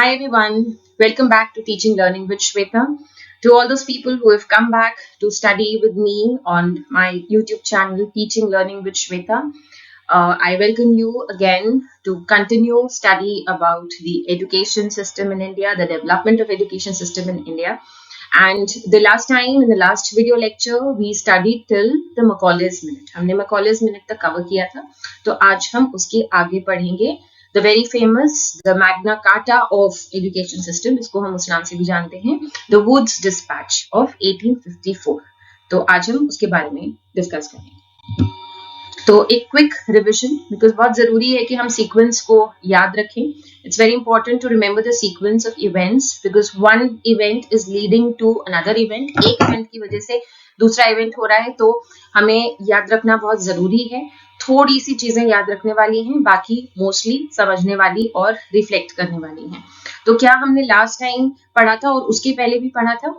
Hi everyone, welcome back to Teaching Learning with Shweta. To all those people who have come back to study with me on my YouTube channel Teaching Learning with Shweta, I welcome you again to continue study about the education system in India, the development of education system in India. And the last time in the last video lecture we studied till the Macaulay's Minute. हमने Macaulay's Minute तक cover किया था, तो आज हम उसके आगे पढ़ेंगे the very famous, the Magna Carta of education system, इसको हम उस नाम से भी जानते हैं, the Woods Dispatch of 1854. तो आज हम उसके बारे में डिस्कस करेंगे. तो एक क्विक रिविजन, बिकॉज बहुत जरूरी है कि हम सीक्वेंस को याद रखें. It's very important to remember the sequence of events, because one event is leading to another event. एक इवेंट की वजह से दूसरा इवेंट हो रहा है, तो हमें याद रखना बहुत जरूरी है. थोड़ी सी चीजें याद रखने वाली हैं, बाकी मोस्टली समझने वाली और रिफ्लेक्ट करने वाली हैं. तो क्या हमने लास्ट टाइम पढ़ा था और उसके पहले भी पढ़ा था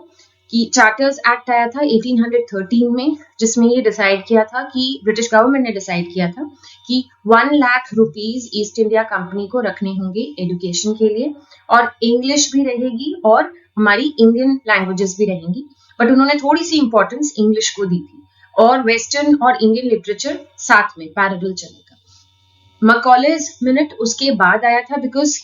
कि चार्टर्स एक्ट आया था 1813 में, जिसमें ये डिसाइड किया था कि ब्रिटिश गवर्नमेंट ने डिसाइड किया था कि 1 lakh rupees east India company को रखने होंगे एजुकेशन के लिए, और इंग्लिश भी रहेगी और हमारी इंडियन लैंग्वेजेस भी रहेंगी. बट उन्होंने थोड़ी सी इंपॉर्टेंस इंग्लिश को दी थी, और वेस्टर्न और इंडियन लिटरेचर साथ में पैरेलल चलेगा. Macaulay's Minute उसके बाद आया था, बिकॉज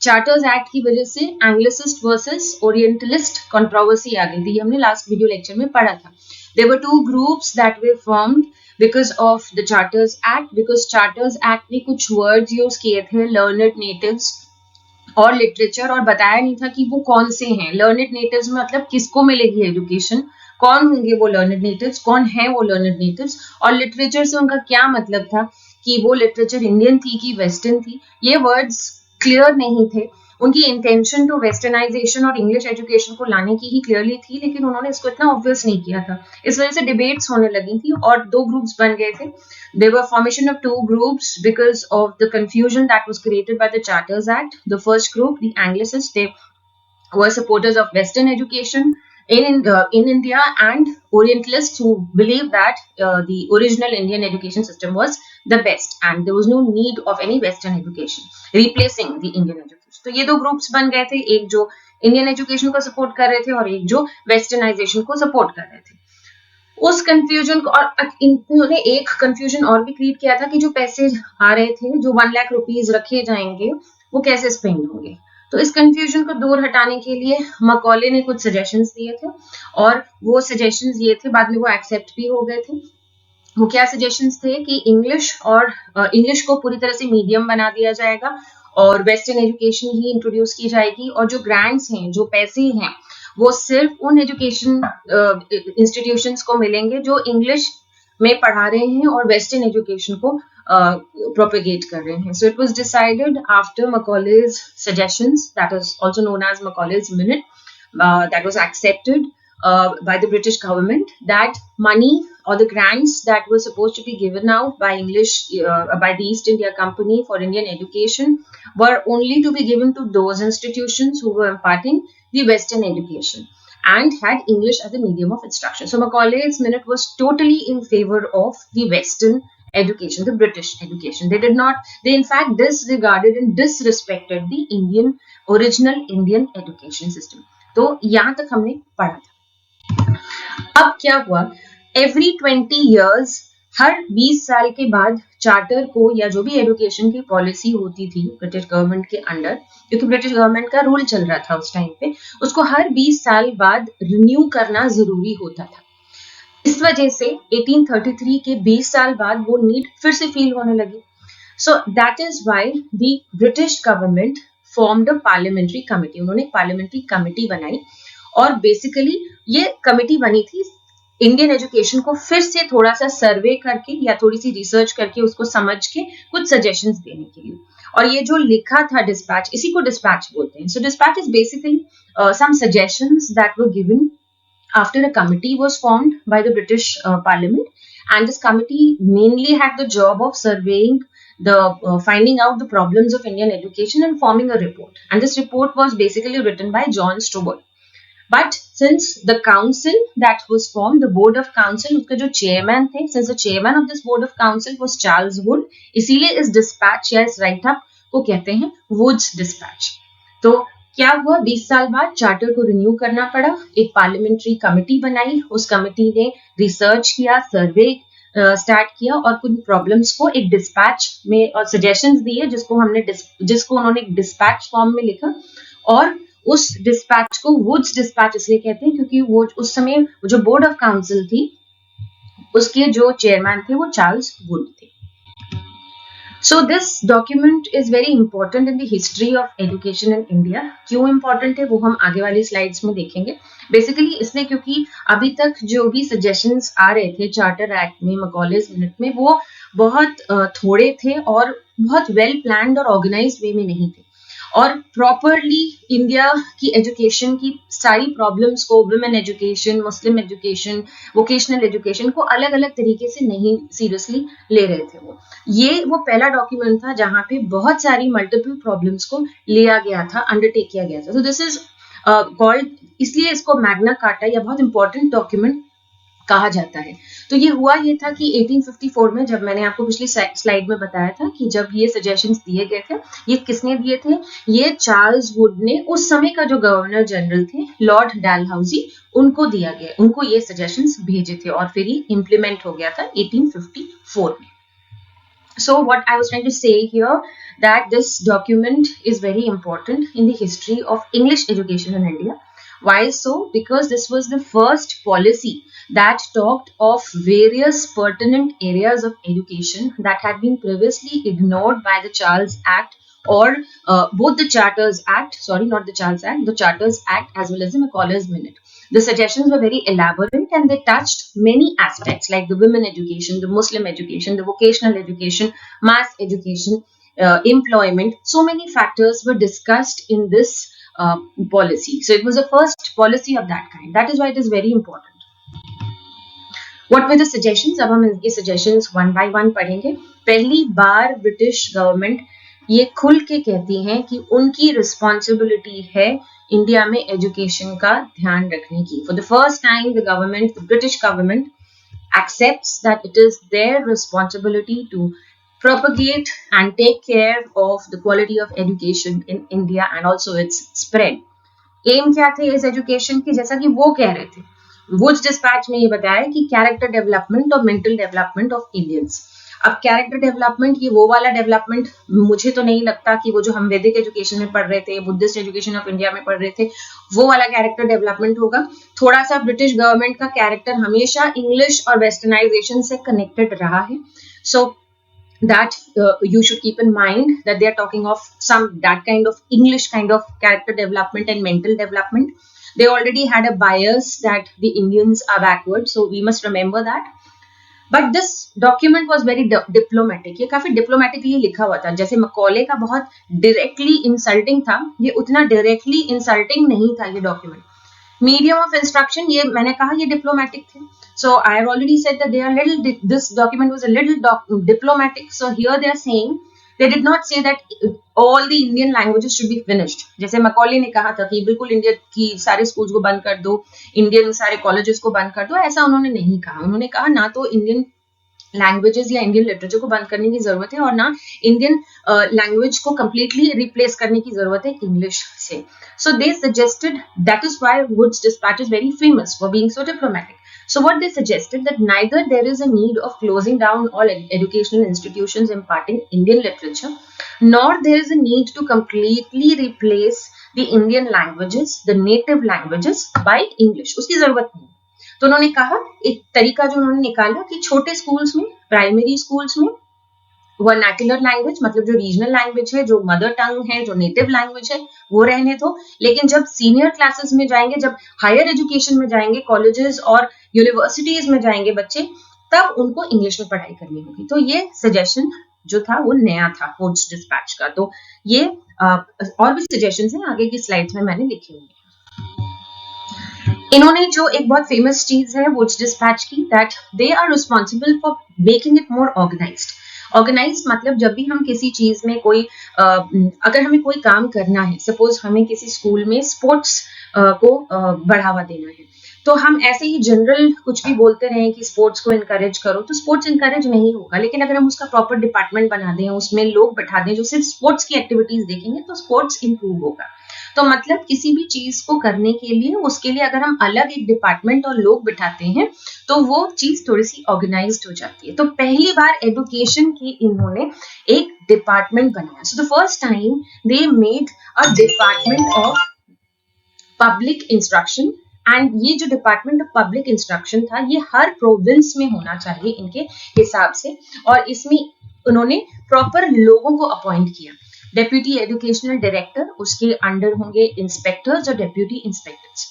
चार्टर्स एक्ट की वजह से एंग्लिसिस्ट वर्सेस ओरिएंटलिस्ट कंट्रोवर्सी आ गई थी. हमने लास्ट वीडियो लेक्चर में पढ़ा था. There were two groups that were formed because of the Charters Act, because Charters Act ने कुछ words यूज किए थे, learned natives और लिटरेचर, और बताया नहीं था कि वो कौन से हैं. लर्नेड नेटिव्स में मतलब किसको मिलेगी एजुकेशन, कौन होंगे वो लर्नेड नेटिव्स, कौन है वो लर्नेड नेटिव्स, और लिटरेचर से उनका क्या मतलब था, कि वो लिटरेचर इंडियन थी कि वेस्टर्न थी. ये वर्ड्स क्लियर नहीं थे. उनकी इंटेंशन टू वेस्टर्नाइजेशन और इंग्लिश एजुकेशन को लाने की ही क्लियरली थी, लेकिन उन्होंने इसको इतना ऑब्वियस नहीं किया था. इस वजह से डिबेट्स होने लगी थी और दो ग्रुप्स बन गए थे. There were formation of two groups because of the confusion that was created by the Charters Act. The first group, the Anglicists, they were supporters of Western education in India, and Orientalists who believed that the original Indian education system was the best and there was no need of any Western education replacing the Indian education. तो ये दो groups बन गए थे, एक जो Indian education को support कर रहे थे और एक जो वेस्टर्नाइजेशन को सपोर्ट कर रहे थे. उस कंफ्यूजन को, और इन्होंने एक कंफ्यूजन और भी क्रिएट किया था कि जो पैसे आ रहे थे, जो 1 लाख रुपीज रखे जाएंगे, वो कैसे स्पेंड होंगे. तो इस कंफ्यूजन को दूर हटाने के लिए मकॉले ने कुछ सजेशंस दिए थे, और वो सजेशंस ये थे, बाद में वो एक्सेप्ट भी हो गए थे. वो क्या सजेशंस थे कि इंग्लिश को पूरी तरह से मीडियम बना दिया जाएगा और वेस्टर्न एजुकेशन ही इंट्रोड्यूस की जाएगी, और जो ग्रांट्स हैं, जो पैसे हैं, वो सिर्फ उन एजुकेशन इंस्टीट्यूशंस को मिलेंगे जो इंग्लिश में पढ़ा रहे हैं और वेस्टर्न एजुकेशन को propagate कर रहे हैं. So it was decided after Macaulay's suggestions, that is also known as Macaulay's Minute, that was accepted by the British government, that money or the grants that were supposed to be given out by by the East India Company for Indian education were only to be given to those institutions who were imparting the Western education and had English as a medium of instruction. So Macaulay's Minute was totally in favor of the Western education, the British education. They in fact disregarded and disrespected the original Indian education system. तो यहाँ तक हमने पढ़ा था. अब क्या हुआ, every 20 years, हर 20 साल के बाद चार्टर को, या जो भी एजुकेशन की पॉलिसी होती थी ब्रिटिश गवर्नमेंट के अंडर, क्योंकि ब्रिटिश गवर्नमेंट का रूल चल रहा था उस टाइम पे, उसको हर 20 साल बाद रिन्यू करना जरूरी होता था. इस वजह से 1833 के 20 साल बाद वो नीड फिर से फील होने लगी. So that is why the British government formed a parliamentary committee. उन्होंने पार्लियामेंट्री कमिटी बनाई, और बेसिकली ये कमिटी बनी थी इंडियन एजुकेशन को फिर से थोड़ा सा सर्वे करके या थोड़ी सी रिसर्च करके उसको समझ के कुछ सजेशंस देने के लिए. और ये जो लिखा था डिस्पैच, इसी को डिस्पैच बोलते हैं. So dispatch is basically some suggestions that were given after a committee was formed by the British Parliament, and this committee mainly had the job of surveying finding out the problems of Indian education and forming a report. And this report was basically written by John Stobart. But since the council that was formed, the board of council, उसके जो chairman थे, since the chairman of this board of council was Charles Wood, इसीलिए इस dispatch या इस write-up को कहते हैं Wood's Dispatch. तो क्या हुआ, 20 साल बाद चार्टर को रिन्यू करना पड़ा, एक पार्लियामेंट्री कमेटी बनाई, उस कमेटी ने रिसर्च किया, सर्वे स्टार्ट किया और कुछ प्रॉब्लम्स को एक डिस्पैच में और सजेशंस दिए जिसको उन्होंने डिस्पैच फॉर्म में लिखा। और उस डिस्पैच को वुड्स डिस्पैच इसलिए कहते हैं क्योंकि वो उस समय जो बोर्ड ऑफ काउंसिल थी उसके जो चेयरमैन थे वो चार्ल्स वुड थे। So this document is very important in the history of education in India. क्यों important है वो हम आगे वाली स्लाइड्स में देखेंगे। बेसिकली इसलिए क्योंकि अभी तक जो भी सजेशंस आ रहे थे चार्टर एक्ट में, मैकॉलेज मिनट में, वो बहुत थोड़े थे और बहुत वेल प्लान्ड और ऑर्गेनाइज्ड वे में नहीं थे और प्रॉपरली इंडिया की एजुकेशन की सारी प्रॉब्लम्स को, वुमेन एजुकेशन, मुस्लिम एजुकेशन, वोकेशनल एजुकेशन को अलग अलग तरीके से नहीं सीरियसली ले रहे थे। वो पहला डॉक्यूमेंट था जहां पे बहुत सारी मल्टीपल प्रॉब्लम्स को लिया गया था, अंडरटेक किया गया था। तो दिस इज कॉल्ड, इसलिए इसको मैग्ना कार्टा या बहुत इंपॉर्टेंट डॉक्यूमेंट कहा जाता है। तो ये था कि 1854 में, जब मैंने आपको पिछली स्लाइड में बताया था कि जब ये सजेशंस दिए गए थे, ये किसने दिए थे? ये चार्ल्स वुड ने उस समय का जो गवर्नर जनरल थे लॉर्ड डलहौजी, उनको दिया गया, उनको ये सजेशंस भेजे थे और फिर ये इम्प्लीमेंट हो गया था 1854 में। So what I was trying to say here, that this document is very important in the history of English education in India. Why so? Because this was the first policy that talked of various pertinent areas of education that had been previously ignored by the Charles Act or both the Charters Act, sorry, not the Charles Act, the Charters Act as well as the Macaulay's Minute. The suggestions were very elaborate and they touched many aspects like the women education, the Muslim education, the vocational education, mass education, employment. So many factors were discussed in this policy. So it was the first policy of that kind. That is why it is very important. What were the suggestions? अब हम इनके suggestions one by one पढ़ेंगे। पहली बार British government ये खुल के कहती हैं कि उनकी रिस्पॉन्सिबिलिटी है इंडिया में एजुकेशन का ध्यान रखने की। For the first time, the British government accepts that it is their responsibility to propagate and take care of the quality of education in India and also its spread. Aim क्या थे इस education की? जैसा कि वो कह रहे थे, वुड्स डिस्पैच में ये बताया कि कैरेक्टर डेवलपमेंट और मेंटल डेवलपमेंट ऑफ इंडियंस। अब कैरेक्टर डेवलपमेंट, ये वो वाला डेवलपमेंट मुझे तो नहीं लगता कि वो जो हम वैदिक एजुकेशन में पढ़ रहे थे, बुद्धिस्ट एजुकेशन ऑफ इंडिया में पढ़ रहे थे, वो वाला कैरेक्टर डेवलपमेंट होगा। थोड़ा सा ब्रिटिश गवर्नमेंट का कैरेक्टर हमेशा इंग्लिश और वेस्टर्नाइजेशन से कनेक्टेड रहा है। सो that you should keep in mind that they are talking of that kind of English kind of character development and mental development. They already had a bias that the Indians are backward, so we must remember that. But this document was very diplomatic. ये काफी diplomatically लिखा हुआ था। जैसे Macaulay का बहुत directly insulting था, ये उतना directly insulting नहीं था ये document. Medium of instruction, ये मैंने कहा ये diplomatic थे. So I have already said that this document was a little diplomatic. So here they are saying, they did not say that all the Indian languages should be finished. जैसे Macaulay ने कहा था कि बिल्कुल India की सारे schools को बंद कर दो, इंडियन सारे कॉलेजेस को बंद कर दो, ऐसा उन्होंने नहीं कहा। उन्होंने कहा ना तो इंडियन लैंग्वेजेस या इंडियन लिटरेचर को बंद करने की जरूरत है और ना इंडियन लैंग्वेज को कंप्लीटली रिप्लेस करने की जरूरत है इंग्लिश से। So they suggested, that is why Wood's dispatch is very famous for being so diplomatic. So what they suggested, that neither there is a need of closing down all educational institutions imparting Indian literature, nor there is a need to completely replace the Indian languages, the native languages, by English. उसकी जरूरत नहीं। तो उन्होंने कहा, एक तरीका जो उन्होंने निकाला कि छोटे स्कूल्स में, प्राइमरी स्कूल्स में वर्नाक्युलर लैंग्वेज, मतलब जो रीजनल लैंग्वेज है, जो मदर टंग है, जो नेटिव लैंग्वेज है, वो रहने दो। लेकिन जब सीनियर क्लासेस में जाएंगे, जब हायर एजुकेशन में जाएंगे, कॉलेजेस और यूनिवर्सिटीज में जाएंगे बच्चे, तब उनको इंग्लिश में पढ़ाई करनी होगी। तो ये सजेशन जो था वो नया था वुड्स डिस्पैच का। तो ये और भी सजेशंस हैं, आगे की स्लाइड्स में मैंने लिखे हुए हैं। इन्होंने जो एक बहुत फेमस चीज है वुड्स डिस्पैच की, that they are responsible for making it more organised. Organise मतलब जब भी हम किसी चीज में कोई अगर हमें कोई काम करना है, सपोज हमें किसी स्कूल में स्पोर्ट्स को बढ़ावा देना है, तो हम ऐसे ही जनरल कुछ भी बोलते रहे कि स्पोर्ट्स को इनकरेज करो, तो स्पोर्ट्स इनकरेज नहीं होगा। लेकिन अगर हम उसका प्रॉपर डिपार्टमेंट बना दें, उसमें लोग बैठा दें जो सिर्फ स्पोर्ट्स की एक्टिविटीज देखेंगे, तो स्पोर्ट्स इंप्रूव होगा। तो मतलब किसी भी चीज को करने के लिए उसके लिए अगर हम अलग एक डिपार्टमेंट और लोग बिठाते हैं तो वो चीज थोड़ी सी ऑर्गेनाइज्ड हो जाती है। तो पहली बार एजुकेशन की इन्होंने एक डिपार्टमेंट बनाया। So the first time they made a department of public instruction. And ये जो डिपार्टमेंट ऑफ पब्लिक इंस्ट्रक्शन था ये हर प्रोविंस में होना चाहिए इनके हिसाब से, और इसमें उन्होंने प्रॉपर लोगों को अपॉइंट किया। डेप्यूटी एजुकेशनल डायरेक्टर, उसके अंडर होंगे इंस्पेक्टर्स और डेप्यूटी इंस्पेक्टर्स।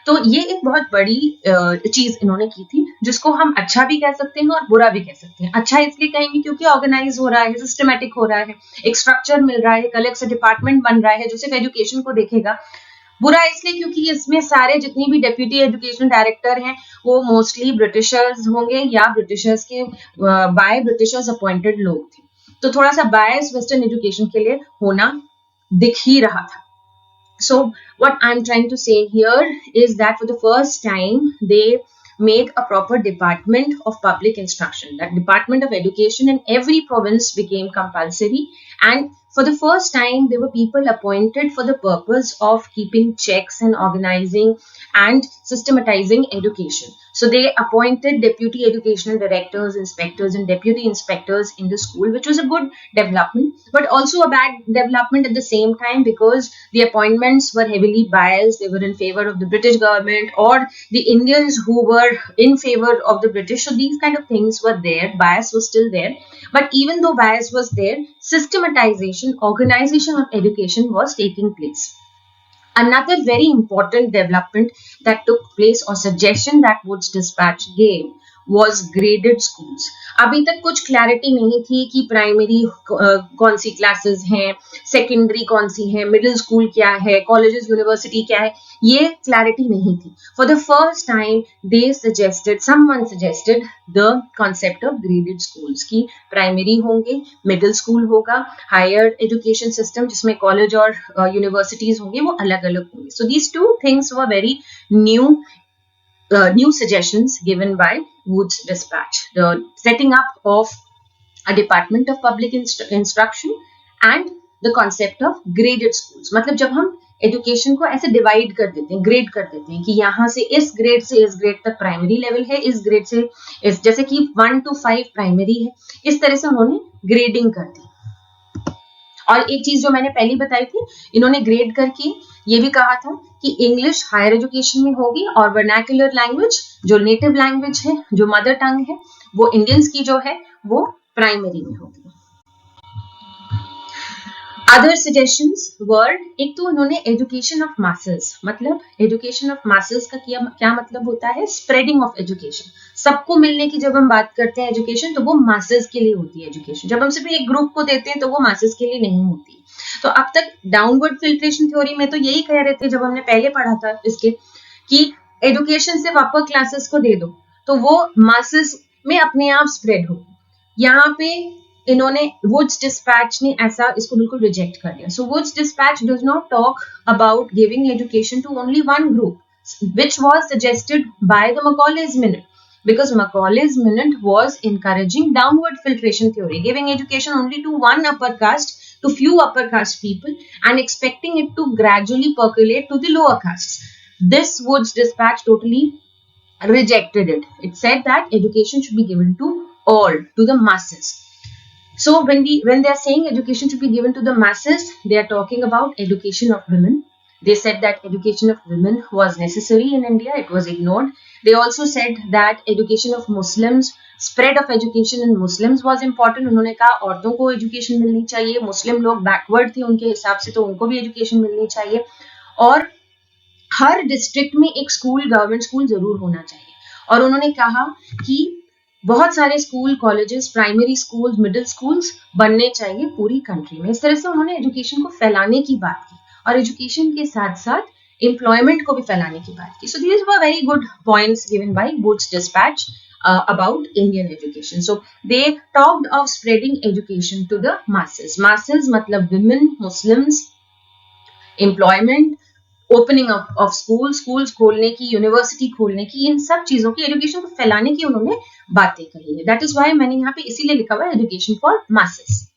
तो ये एक बहुत बड़ी चीज इन्होंने की थी, जिसको हम अच्छा भी कह सकते हैं और बुरा भी कह सकते हैं। अच्छा इसलिए कहेंगे क्योंकि ऑर्गेनाइज हो रहा है, सिस्टमेटिक हो रहा है, एक स्ट्रक्चर मिल रहा है, एक अलग से डिपार्टमेंट बन रहा है जो सिर्फ एजुकेशन को देखेगा। बुरा इसलिए क्योंकि इसमें सारे जितनी भी डेप्यूटी एजुकेशन डायरेक्टर हैं वो मोस्टली ब्रिटिशर्स होंगे या ब्रिटिशर्स के बाय ब्रिटिशर्स अपॉइंटेड लोग थे। तो थोड़ा सा बायस वेस्टर्न एजुकेशन के लिए होना दिख ही रहा था। So what I'm trying to say here is that for the first time they made a proper department of public instruction. That department of education in every province became compulsory, and for the first time there were people appointed for the purpose of keeping checks and organizing and systematizing education. So they appointed deputy educational directors, inspectors and deputy inspectors in the school, which was a good development but also a bad development at the same time, because the appointments were heavily biased. They were in favor of the British government or the Indians who were in favor of the British. So these kind of things were there. Bias was still there. But even though bias was there, systematization, organization of education was taking place. Another very important development that took place or suggestion that Woods Dispatch gave was graded schools. अभी तक कुछ clarity नहीं थी कि primary कौन सी classes हैं, secondary कौन सी है, मिडिल स्कूल क्या है, कॉलेजेस यूनिवर्सिटी क्या है, ये क्लैरिटी नहीं थी। For the first time they suggested, someone suggested the concept of graded schools की प्राइमरी होंगे, मिडिल स्कूल होगा, हायर एजुकेशन सिस्टम जिसमें कॉलेज और यूनिवर्सिटीज होंगे वो अलग अलग होंगे। So these two things were very new suggestions given by Woods Dispatch. The setting up of a department of public instruction and the concept of graded schools. मतलब जब हम एजुकेशन को ऐसे डिवाइड कर देते हैं, ग्रेड कर देते हैं कि यहाँ से इस ग्रेड तक प्राइमरी लेवल है, इस ग्रेड से इस, जैसे कि 1 to 5 प्राइमरी है, इस तरह से उन्होंने ग्रेडिंग कर दी। और एक चीज जो मैंने पहले बताई थी, इन्होंने ग्रेड करके ये भी कहा था कि इंग्लिश हायर एजुकेशन में होगी और वर्नाक्युलर लैंग्वेज जो नेटिव लैंग्वेज है, जो मदर टंग है, वो इंडियंस की जो है वो प्राइमरी में होगी। अदर सजेशंस वर, एक तो उन्होंने एजुकेशन ऑफ मासेस, मतलब एजुकेशन ऑफ मासेस का क्या मतलब होता है, स्प्रेडिंग ऑफ एजुकेशन। सबको मिलने की जब हम बात करते हैं एजुकेशन तो वो मासेस के लिए होती है एजुकेशन। जब हम सिर्फ एक ग्रुप को देते हैं तो वो मासेस के लिए नहीं होती। तो अब तक डाउनवर्ड फिल्ट्रेशन थ्योरी में तो यही कह रहे थे जब हमने पहले पढ़ा था इसके, कि एजुकेशन सिर्फ अपर क्लासेस को दे दो तो वो मासेस में अपने आप स्प्रेड हो। यहाँ पे इन्होंने वुड्स डिस्पैच ने ऐसा इसको बिल्कुल रिजेक्ट कर दिया। So Wood's dispatch does not talk about giving education to only one group, which was suggested by the Macaulay's Minute, because Macaulay's Minute was encouraging downward filtration theory, giving education only to one upper caste, to few upper caste people, and expecting it to gradually percolate to the lower castes. This Woods Dispatch totally rejected it. It said that education should be given to all, to the masses. So when they are saying education should be given to the masses, they are talking about education of women. They said that education of women was necessary in India, it was ignored. They also said that education of Muslims, spread of education in Muslims was important. उन्होंने कहा औरतों को education मिलनी चाहिए, मुस्लिम लोग backward थे उनके हिसाब से तो उनको भी एजुकेशन मिलनी चाहिए, और हर डिस्ट्रिक्ट में एक स्कूल, गवर्नमेंट स्कूल जरूर होना चाहिए। और उन्होंने कहा कि बहुत सारे school, colleges, primary schools, middle schools बनने चाहिए पूरी कंट्री में। इस तरह से उन्होंने एजुकेशन को फैलाने की बात की और एजुकेशन के साथ साथ एम्प्लॉयमेंट को भी फैलाने की बात की। So these were very good points given by Wood's dispatch about Indian education. So they talked of spreading education to the masses. Masses मतलब women, Muslims, employment, opening of schools खोलने की, यूनिवर्सिटी खोलने की, इन सब चीजों की, एजुकेशन को फैलाने की उन्होंने बातें कही है। दैट इज वाई मैंने यहाँ पे इसीलिए लिखा हुआ है एजुकेशन फॉर मासेस।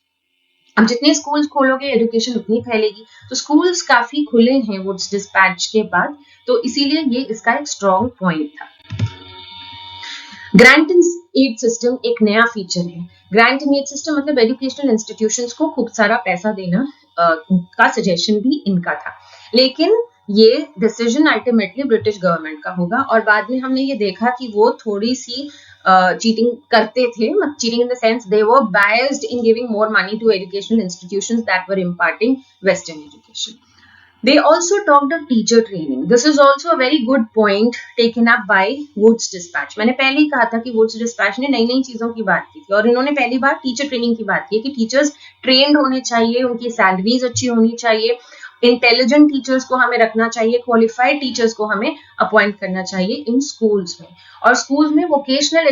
अब जितने स्कूल्स खोलोगे एजुकेशन उतनी फैलेगी, तो स्कूल्स काफी खुले हैं वुड्स डिस्पैच के बाद, तो इसीलिए ये इसका एक स्ट्रॉन्ग पॉइंट था। ग्रांट एंड एड सिस्टम एक नया फीचर है। ग्रांट एंड एड सिस्टम मतलब एजुकेशनल इंस्टीट्यूशंस को खूब सारा पैसा देना का सजेशन भी इनका था, लेकिन ये डिसीजन अल्टीमेटली ब्रिटिश गवर्नमेंट का होगा। और बाद में हमने ये देखा कि वो थोड़ी सी चीटिंग करते थे, cheating in the sense they were biased in giving more money to educational institutions that were imparting western education. They also talked of teacher training. This is also a very good point taken up by Woods Dispatch. मैंने पहले ही कहा था कि Woods Dispatch ने नई नई चीजों की बात की थी, और इन्होंने पहली बार टीचर ट्रेनिंग की बात की कि टीचर्स ट्रेंड होने चाहिए, उनकी सैलरीज अच्छी होनी चाहिए, इंटेलिजेंट टीचर्स को हमें रखना चाहिए, क्वालिफाइड टीचर्स को हमें अपॉइंट करना चाहिए इन स्कूल्स में। और स्कूल्स में वोकेशनल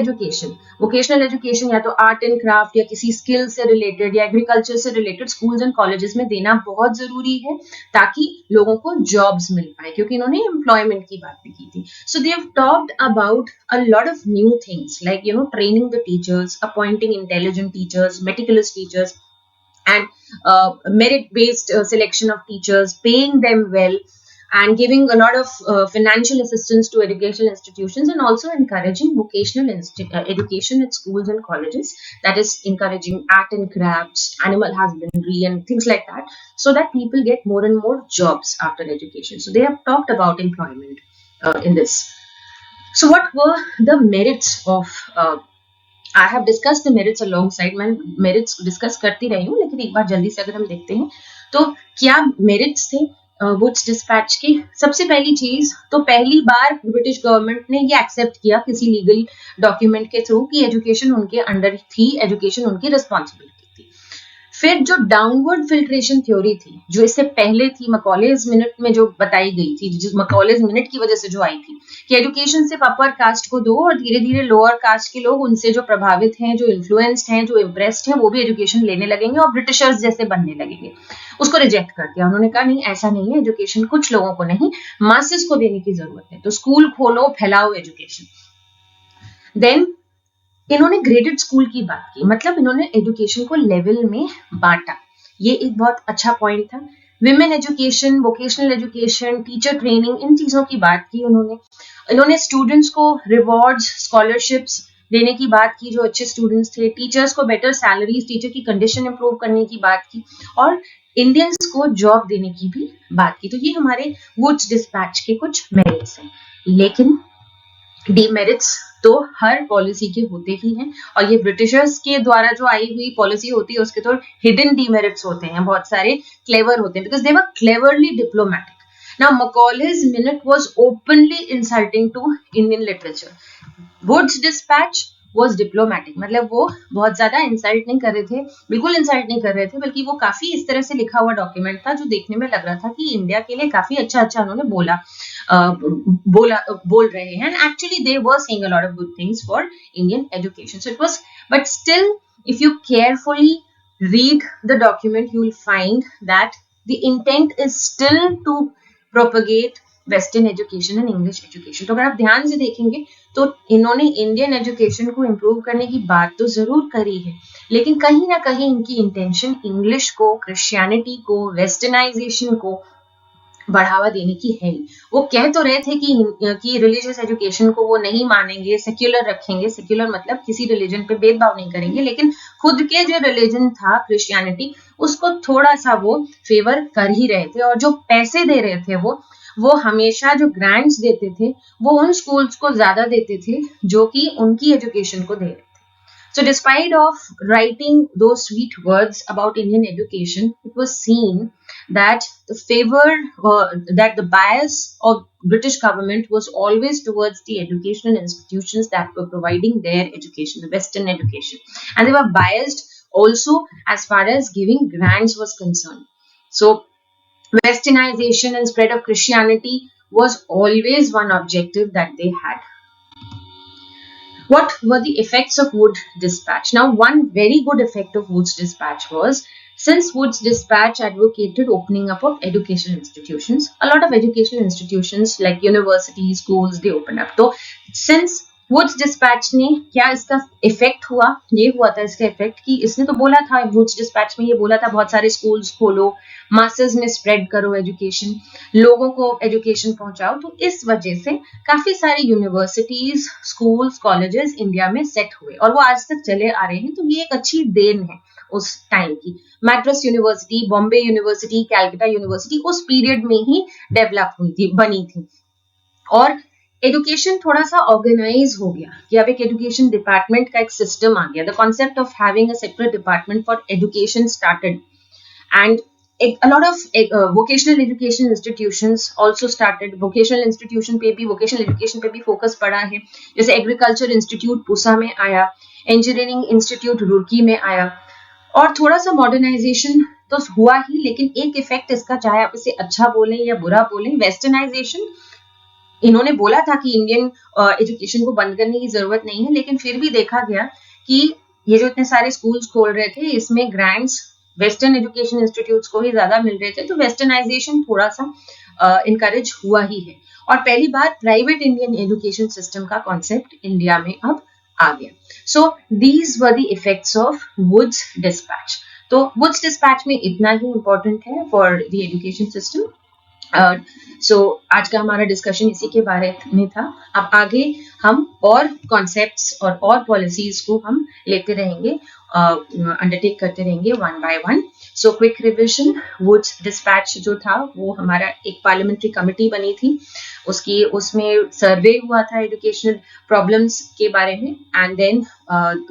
एजुकेशन या तो आर्ट एंड क्राफ्ट या किसी स्किल से रिलेटेड या एग्रीकल्चर से रिलेटेड स्कूल्स एंड कॉलेजेस में देना बहुत जरूरी है, ताकि लोगों को जॉब्स मिल पाए, क्योंकि इन्होंने एम्प्लॉयमेंट की बात भी की थी। So they have talked about a lot of new things like training the teachers, appointing intelligent teachers, meticulous teachers, and merit-based selection of teachers, paying them well, and giving a lot of financial assistance to educational institutions, and also encouraging vocational education at schools and colleges. That is encouraging art and crafts, animal husbandry, and things like that, so that people get more and more jobs after education. So they have talked about employment in this. So what were the merits of I have discussed the merits alongside. मैं merits discuss करती रही हूँ, लेकिन एक बार जल्दी से अगर हम देखते हैं तो क्या merits थे वुड्स डिस्पैच के। सबसे पहली चीज तो पहली बार ब्रिटिश गवर्नमेंट ने ये एक्सेप्ट किया किसी लीगल डॉक्यूमेंट के थ्रू कि एजुकेशन उनके अंडर थी, एजुकेशन उनकी रिस्पॉन्सिबिलिटी थी। फिर जो डाउनवर्ड फिल्ट्रेशन थ्योरी थी, जो इससे पहले थी मकॉलेज मिनट में जो बताई गई थी, जिस मकॉलेज मिनट की वजह से जो आई थी कि एजुकेशन सिर्फ अपर कास्ट को दो और धीरे धीरे लोअर कास्ट के लोग उनसे जो प्रभावित हैं, जो इन्फ्लुएंस्ड हैं, जो इम्प्रेस्ड हैं, वो भी एजुकेशन लेने लगेंगे और ब्रिटिशर्स जैसे बनने लगेंगे। उसको रिजेक्ट कर दिया। उन्होंने कहा नहीं, ऐसा नहीं है, एजुकेशन कुछ लोगों को नहीं, मासेस को देने की जरूरत है, तो स्कूल खोलो, फैलाओ एजुकेशन। देन इन्होंने ग्रेडेड स्कूल की बात की, मतलब इन्होंने एजुकेशन को लेवल में बांटा। ये एक बहुत अच्छा पॉइंट था। Women education, vocational education, teacher training, इन चीजों की बात की इन्होंने स्टूडेंट्स को रिवॉर्ड्स, स्कॉलरशिप्स देने की बात की जो अच्छे स्टूडेंट्स थे, टीचर्स को बेटर सैलरीज, टीचर की कंडीशन इंप्रूव करने की बात की, और इंडियंस को जॉब देने की भी बात की। तो ये हमारे वुड्स डिस्पैच के कुछ मेरिट्स हैं, लेकिन डीमेरिट्स तो हर पॉलिसी के होते ही हैं, और ये ब्रिटिशर्स के द्वारा जो आई हुई पॉलिसी होती है उसके तो हिडन डीमेरिट्स होते हैं, बहुत सारे क्लेवर होते हैं, because they were cleverly diplomatic. Now Macaulay's minute was openly insulting to Indian literature. Wood's dispatch was diplomatic, मतलब वो बहुत ज्यादा इंसल्ट नहीं कर रहे थे, बिल्कुल इंसल्ट नहीं कर रहे थे, बल्कि वो काफी इस तरह से लिखा हुआ डॉक्यूमेंट था जो देखने में लग रहा था कि इंडिया के लिए काफी अच्छा उन्होंने बोल रहे हैं। Actually they were saying a lot of good things for Indian education. So it was, but still if you carefully read the document, you will find that the intent is still to propagate western education and English education. तो अगर आप ध्यान से देखेंगे तो इन्होंने Indian education को improve करने की बात तो जरूर करी है, लेकिन कहीं ना कहीं इनकी इंटेंशन इंग्लिश को, क्रिश्चियनिटी को, वेस्टर्नाइजेशन को बढ़ावा देने की है। वो कह तो रहे थे कि रिलीजियस एजुकेशन को वो नहीं मानेंगे, सेक्युलर रखेंगे, सेक्युलर मतलब किसी रिलीजन पे भेदभाव नहीं करेंगे, लेकिन खुद के जो रिलीजन था क्रिश्चियनिटी, उसको थोड़ा सा वो फेवर कर ही रहे थे। और जो पैसे दे रहे थे वो हमेशा जो ग्रांट्स देते थे वो उन स्कूल्स को ज्यादा देते थे जो कि उनकी एजुकेशन को दे रहे थे। So despite of writing those sweet words about Indian education, it was seen that the bias of British government was always towards the educational institutions that were providing their education, the Western education, and they were biased also as far as giving grants was concerned. So Westernization and spread of Christianity was always one objective that they had. What were the effects of Wood Dispatch? Now, one very good effect of Wood's Dispatch was, since Wood's Dispatch advocated opening up of educational institutions, a lot of educational institutions like universities, schools, they opened up. So, since Wood's dispatch ने क्या इसका effect हुआ, ये हुआ था इसका effect कि इसने तो बोला था, वुड्स डिस्पैच में ये बोला था बहुत सारे स्कूल्स खोलो, मासेस में स्प्रेड करो एजुकेशन, लोगों को एजुकेशन पहुंचाओ। तो इस वजह से काफी सारी यूनिवर्सिटीज, स्कूल्स, कॉलेजेस इंडिया में सेट हुए और वो आज तक चले आ रहे हैं। तो ये एक अच्छी देन है उस टाइम की। Madras university, Bombay university, Calcutta university उस पीरियड में ही डेवलप हुई थी, बनी थी। और एजुकेशन थोड़ा सा ऑर्गेनाइज हो गया कि अब एक एजुकेशन डिपार्टमेंट का एक सिस्टम आ गया। The concept of having a separate department for education started and a lot of vocational education institutions also started. vocational institution पे भी, vocational education पे भी फोकस पड़ा है। जैसे एग्रीकल्चर इंस्टीट्यूट पूसा में आया, इंजीनियरिंग इंस्टीट्यूट रुड़की में आया। और थोड़ा सा मॉडर्नाइजेशन तो हुआ ही, लेकिन एक इफेक्ट इसका, चाहे आप इसे अच्छा बोलें या बुरा बोलें, वेस्टर्नाइजेशन। इन्होंने बोला था कि इंडियन एजुकेशन को बंद करने की जरूरत नहीं है, लेकिन फिर भी देखा गया कि ये जो इतने सारे स्कूल्स खोल रहे थे, इसमें ग्रांट्स वेस्टर्न एजुकेशन इंस्टीट्यूट्स को ही ज्यादा मिल रहे थे। तो वेस्टर्नाइजेशन थोड़ा सा इनकरेज हुआ ही है। और पहली बार प्राइवेट इंडियन एजुकेशन सिस्टम का कॉन्सेप्ट इंडिया में अब आ गया। So these were the effects of Wood's dispatch. तो वुड्स डिस्पैच में इतना ही इंपॉर्टेंट है for the education system. So आज का हमारा डिस्कशन इसी के बारे में था। अब आगे हम और कॉन्सेप्ट्स और पॉलिसीज को हम लेते रहेंगे, अंडरटेक करते रहेंगे one by one. So quick revision, Wood's dispatch जो था वो हमारा एक पार्लियामेंट्री कमेटी बनी थी, उसमें सर्वे हुआ था एजुकेशनल प्रॉब्लम्स के बारे में। And then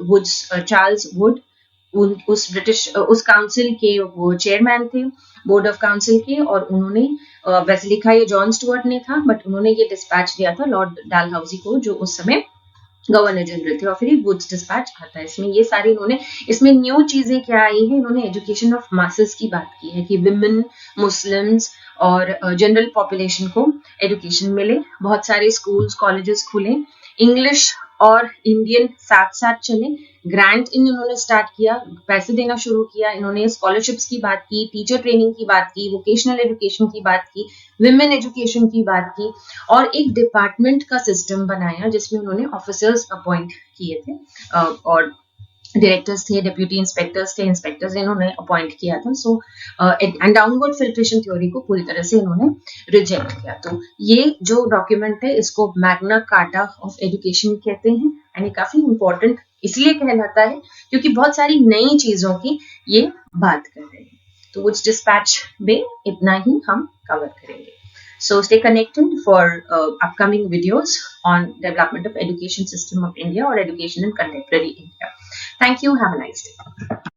Woods, Charles Wood उस काउंसिल के वो चेयरमैन थे, बोर्ड ऑफ काउंसिल के। और उन्होंने वैसे लिखा ये जॉन स्टुअर्ट ने था, बट उन्होंने ये डिस्पैच दिया था लॉर्ड डालहाउसी को, जो उस समय गवर्नर जनरल थे। और फिर वुड्स डिस्पैच आता है। इसमें ये सारी इन्होंने, इसमें न्यू चीजें क्या आई है, इन्होंने एजुकेशन ऑफ मासेस की बात की है कि विमेन, मुस्लिम्स और जनरल पॉपुलेशन को एजुकेशन मिले। बहुत सारे स्कूल्स, कॉलेजेस खुले, इंग्लिश और इंडियन साथ साथ चले। ग्रांट इन्होंने स्टार्ट किया, पैसे देना शुरू किया। इन्होंने स्कॉलरशिप्स की बात की, टीचर ट्रेनिंग की बात की, वोकेशनल एजुकेशन की बात की, विमेन एजुकेशन की बात की। और एक डिपार्टमेंट का सिस्टम बनाया जिसमें उन्होंने ऑफिसर्स अपॉइंट किए थे, और डायरेक्टर्स थे, डिप्यूटी इंस्पेक्टर्स थे, इंस्पेक्टर्स इन्होंने अपॉइंट किया था। So and downward filtration theory को पूरी तरह से इन्होंने रिजेक्ट किया। तो ये जो डॉक्यूमेंट है इसको मैग्ना कार्टा ऑफ एजुकेशन कहते हैं। एंड ये काफी इंपॉर्टेंट इसलिए कहलाता है क्योंकि बहुत सारी नई चीजों की ये बात कर रहे हैं। तो वुड्स डिस्पैच में इतना ही हम कवर करेंगे। So stay connected for upcoming videos on development of education system of India or education in contemporary India. Thank you. Have a nice day.